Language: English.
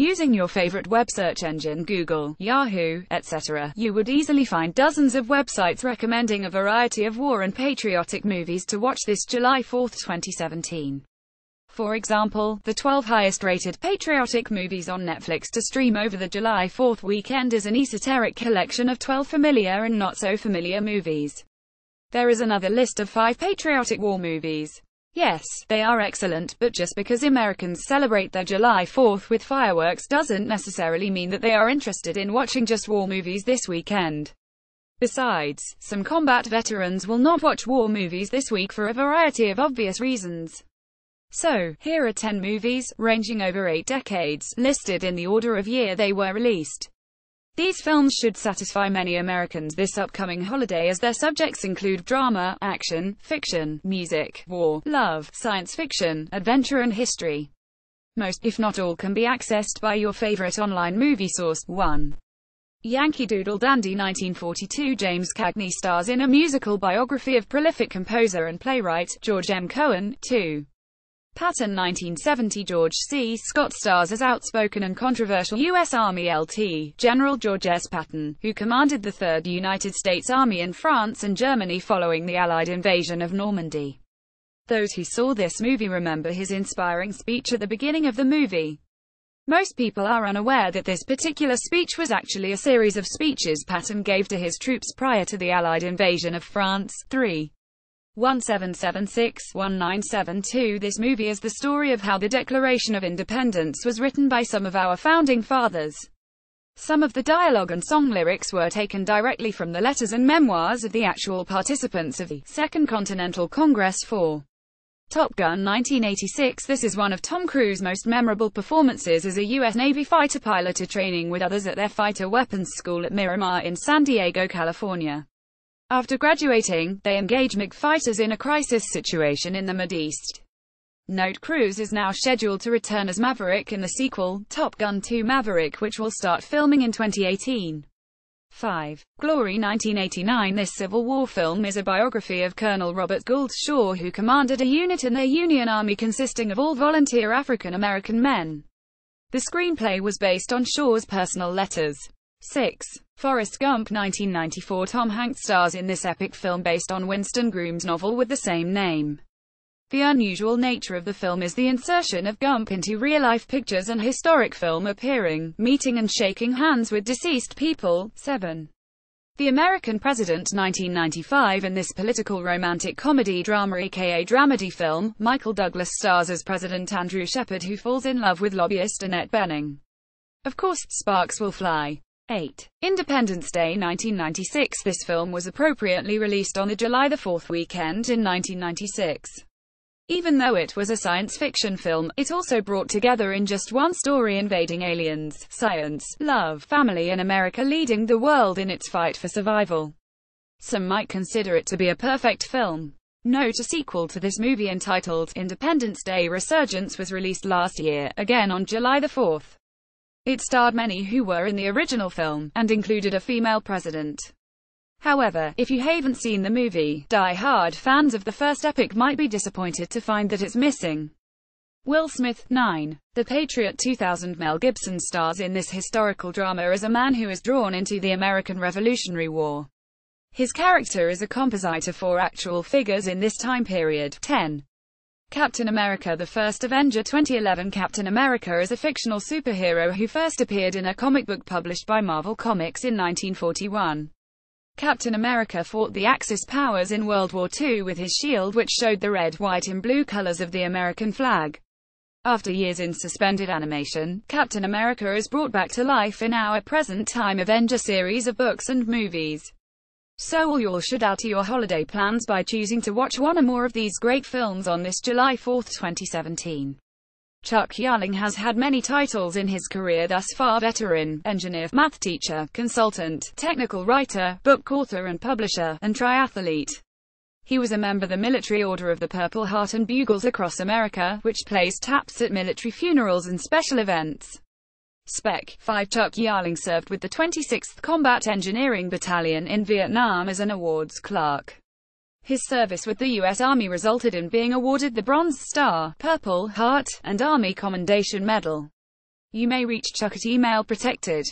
Using your favorite web search engine, Google, Yahoo, etc., you would easily find dozens of websites recommending a variety of war and patriotic movies to watch this July 4, 2017. For example, the 12 highest-rated patriotic movies on Netflix to stream over the July 4th weekend is an esoteric collection of 12 familiar and not-so-familiar movies. There is another list of 5 patriotic war movies. Yes, they are excellent, but just because Americans celebrate their July 4th with fireworks doesn't necessarily mean that they are interested in watching just war movies this weekend. Besides, some combat veterans will not watch war movies this week for a variety of obvious reasons. So, here are 10 movies, ranging over 8 decades, listed in the order of year they were released. These films should satisfy many Americans this upcoming holiday as their subjects include drama, action, fiction, music, war, love, science fiction, adventure and history. Most, if not all, can be accessed by your favorite online movie source. 1. Yankee Doodle Dandy 1942. James Cagney stars in a musical biography of prolific composer and playwright, George M. Cohan. 2. Patton 1970. George C. Scott stars as outspoken and controversial U.S. Army Lt. General George S. Patton, who commanded the 3rd United States Army in France and Germany following the Allied invasion of Normandy. Those who saw this movie remember his inspiring speech at the beginning of the movie. Most people are unaware that this particular speech was actually a series of speeches Patton gave to his troops prior to the Allied invasion of France. 3. 1776-1972. This movie is the story of how the Declaration of Independence was written by some of our founding fathers. Some of the dialogue and song lyrics were taken directly from the letters and memoirs of the actual participants of the Second Continental Congress. 4. Top Gun 1986. This is one of Tom Cruise's most memorable performances as a U.S. Navy fighter pilot training with others at their fighter weapons school at Miramar in San Diego, California. After graduating, they engage MiG fighters in a crisis situation in the Mideast. Note: Cruise is now scheduled to return as Maverick in the sequel, Top Gun 2 Maverick, which will start filming in 2018. 5. Glory 1989. This Civil War film is a biography of Colonel Robert Gould Shaw, who commanded a unit in the Union Army consisting of all volunteer African American men. The screenplay was based on Shaw's personal letters. 6. Forrest Gump 1994. Tom Hanks stars in this epic film based on Winston Groom's novel with the same name. The unusual nature of the film is the insertion of Gump into real-life pictures and historic film appearing, meeting and shaking hands with deceased people. 7. The American President 1995. In this political romantic comedy drama aka dramedy film, Michael Douglas stars as President Andrew Shepard, who falls in love with lobbyist Annette Bening. Of course, sparks will fly. 8. Independence Day 1996. This film was appropriately released on the July 4th weekend in 1996. Even though it was a science fiction film, it also brought together in just one story invading aliens, science, love, family and America leading the world in its fight for survival. Some might consider it to be a perfect film. Note: a sequel to this movie entitled Independence Day Resurgence was released last year, again on July 4th. It starred many who were in the original film, and included a female president. However, if you haven't seen the movie, die-hard fans of the first epic might be disappointed to find that it's missing. Will Smith. 9. The Patriot 2000. Mel Gibson stars in this historical drama as a man who is drawn into the American Revolutionary War. His character is a composite of 4 actual figures in this time period. 10. Captain America: The First Avenger 2011. Captain America is a fictional superhero who first appeared in a comic book published by Marvel Comics in 1941. Captain America fought the Axis powers in World War II with his shield, which showed the red, white and blue colors of the American flag. After years in suspended animation, Captain America is brought back to life in our present-time Avenger series of books and movies. So you should add to your holiday plans by choosing to watch one or more of these great films on this July 4, 2017. Chuck Yarling has had many titles in his career thus far: veteran, engineer, math teacher, consultant, technical writer, book author and publisher, and triathlete. He was a member of the Military Order of the Purple Heart and Bugles Across America, which plays taps at military funerals and special events. Spec. 5. Chuck Yarling served with the 26th Combat Engineering Battalion in Vietnam as an awards clerk. His service with the U.S. Army resulted in being awarded the Bronze Star, Purple Heart, and Army Commendation Medal. You may reach Chuck at email protected.